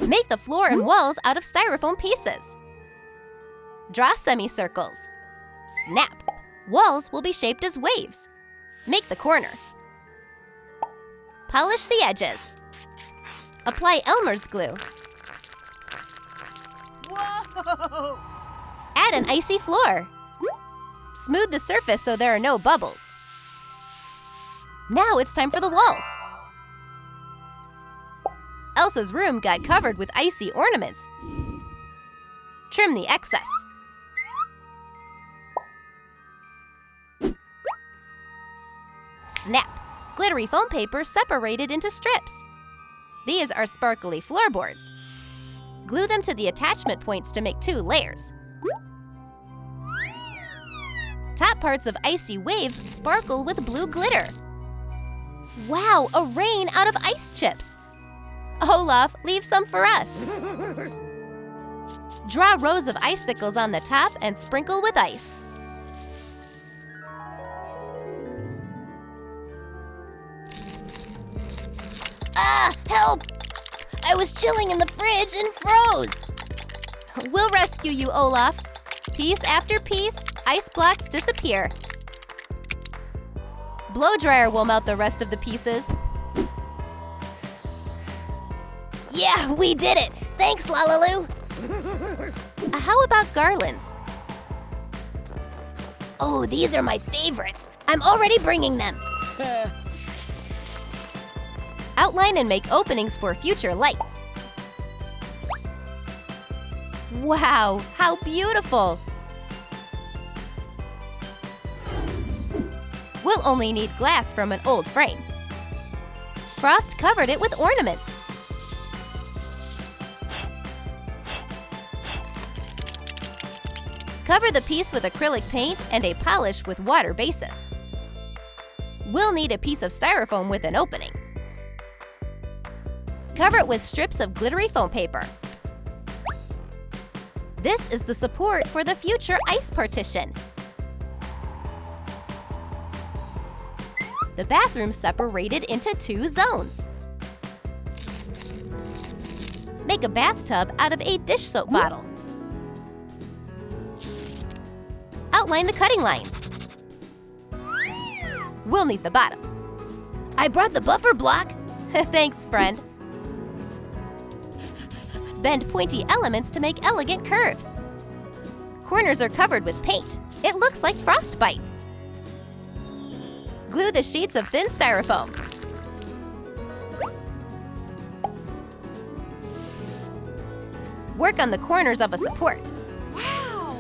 Make the floor and walls out of styrofoam pieces. Draw semicircles. Snap! Walls will be shaped as waves. Make the corner. Polish the edges. Apply Elmer's glue. Whoa! Add an icy floor. Smooth the surface so there are no bubbles. Now it's time for the walls. Elsa's room got covered with icy ornaments. Trim the excess. Snap! Glittery foam paper separated into strips. These are sparkly floorboards. Glue them to the attachment points to make 2 layers. Top parts of icy waves sparkle with blue glitter. Wow, a rain out of ice chips! Olaf, leave some for us. Draw rows of icicles on the top and sprinkle with ice. Ah, help! I was chilling in the fridge and froze. We'll rescue you, Olaf. Piece after piece, ice blocks disappear. Blow dryer will melt the rest of the pieces. Yeah, we did it! Thanks, Lalaloo! How about garlands? Oh, these are my favorites. I'm already bringing them. Outline and make openings for future lights. Wow, how beautiful! We'll only need glass from an old frame. Frost covered it with ornaments. Cover the piece with acrylic paint and a polish with water basis. We'll need a piece of styrofoam with an opening. Cover it with strips of glittery foam paper. This is the support for the future ice partition. The bathroom separated into 2 zones. Make a bathtub out of a dish soap bottle. Outline the cutting lines. We'll need the bottom. I brought the buffer block. Thanks, friend. Bend pointy elements to make elegant curves. Corners are covered with paint. It looks like frost bites. Glue the sheets of thin styrofoam. Work on the corners of a support. Wow!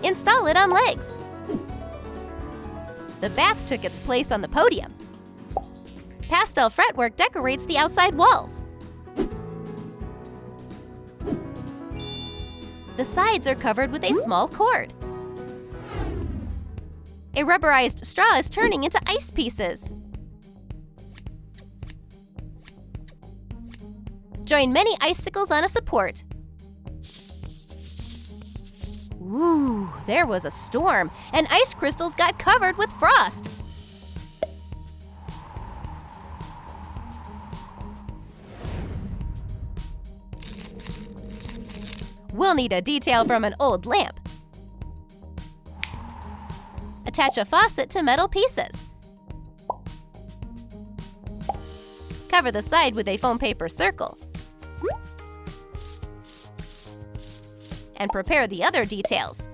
Install it on legs. The bath took its place on the podium. Pastel fretwork decorates the outside walls. The sides are covered with a small cord. A rubberized straw is turning into ice pieces. Join many icicles on a support. Ooh, there was a storm, and ice crystals got covered with frost. We'll need a detail from an old lamp. Attach a faucet to metal pieces. Cover the side with a foam paper circle. And prepare the other details.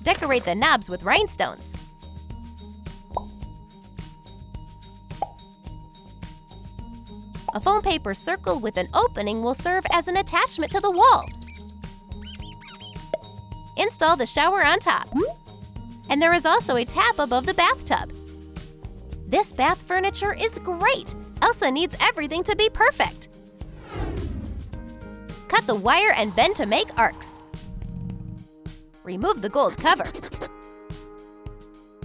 Decorate the knobs with rhinestones. A foam paper circle with an opening will serve as an attachment to the wall. Install the shower on top. And there is also a tap above the bathtub. This bath furniture is great! Elsa needs everything to be perfect. Cut the wire and bend to make arcs. Remove the gold cover.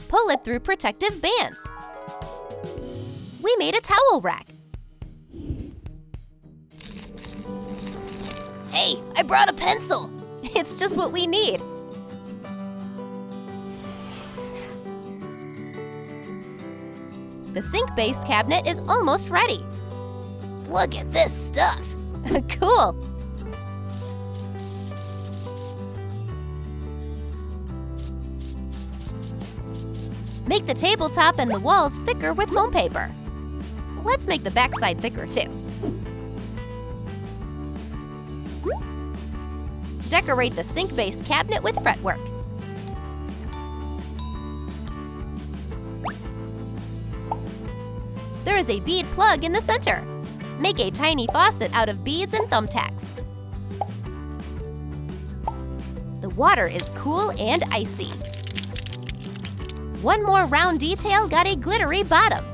Pull it through protective bands. We made a towel rack. Hey, I brought a pencil! It's just what we need. The sink base cabinet is almost ready. Look at this stuff. Cool. Make the tabletop and the walls thicker with foam paper. Let's make the backside thicker too. Decorate the sink base cabinet with fretwork. There is a bead plug in the center. Make a tiny faucet out of beads and thumbtacks. The water is cool and icy. One more round detail got a glittery bottom.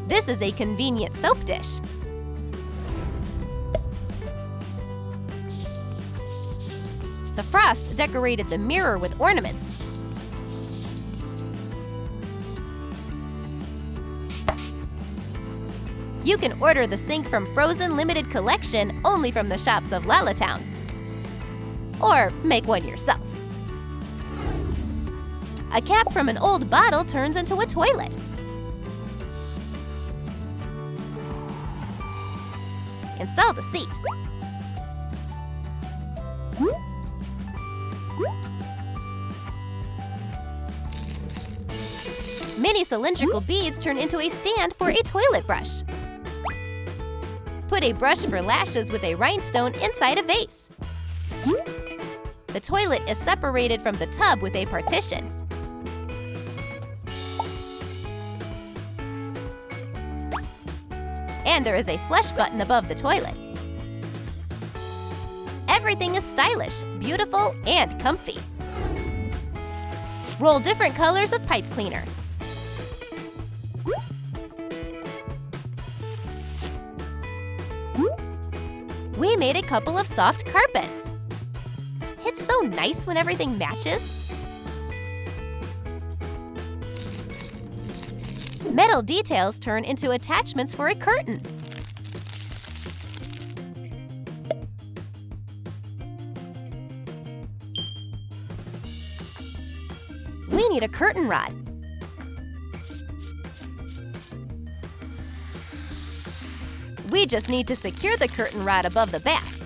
This is a convenient soap dish. The frost decorated the mirror with ornaments. You can order the sink from Frozen Limited Collection only from the shops of Lalatown. Or make one yourself. A cap from an old bottle turns into a toilet. Install the seat. Mini cylindrical beads turn into a stand for a toilet brush. Put a brush for lashes with a rhinestone inside a vase. The toilet is separated from the tub with a partition. And there is a flush button above the toilet. Everything is stylish, beautiful, and comfy. Roll different colors of pipe cleaner. We made a couple of soft carpets. It's so nice when everything matches. Metal details turn into attachments for a curtain. We need a curtain rod. We just need to secure the curtain rod above the bath.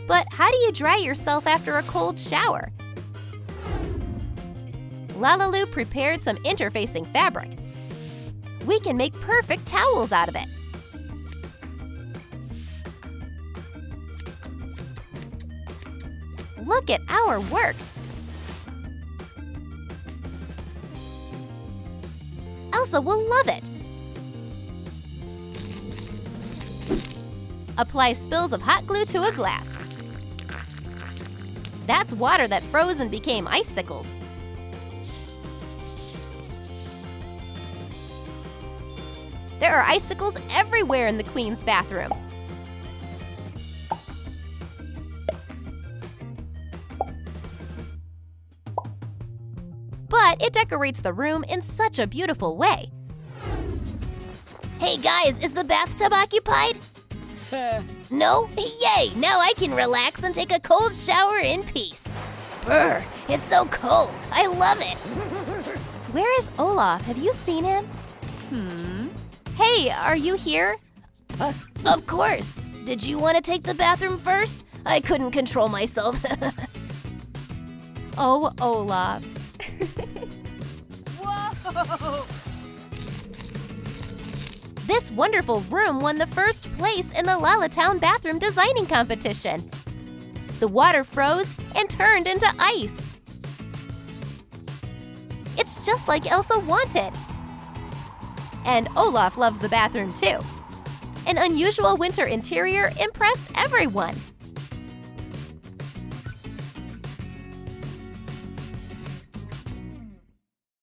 But how do you dry yourself after a cold shower? Lalaloop prepared some interfacing fabric. We can make perfect towels out of it. Look at our work. Elsa will love it. Apply spills of hot glue to a glass. That's water that froze and became icicles. There are icicles everywhere in the Queen's bathroom. But it decorates the room in such a beautiful way. Hey guys, is the bathtub occupied? No? Yay! Now I can relax and take a cold shower in peace. Brr, it's so cold. I love it. Where is Olaf? Have you seen him? Hey, are you here? Of course. Did you want to take the bathroom first? I couldn't control myself. Oh, Olaf. Whoa! This wonderful room won the first place in the Lalatown bathroom designing competition. The water froze and turned into ice. It's just like Elsa wanted. And Olaf loves the bathroom too. An unusual winter interior impressed everyone.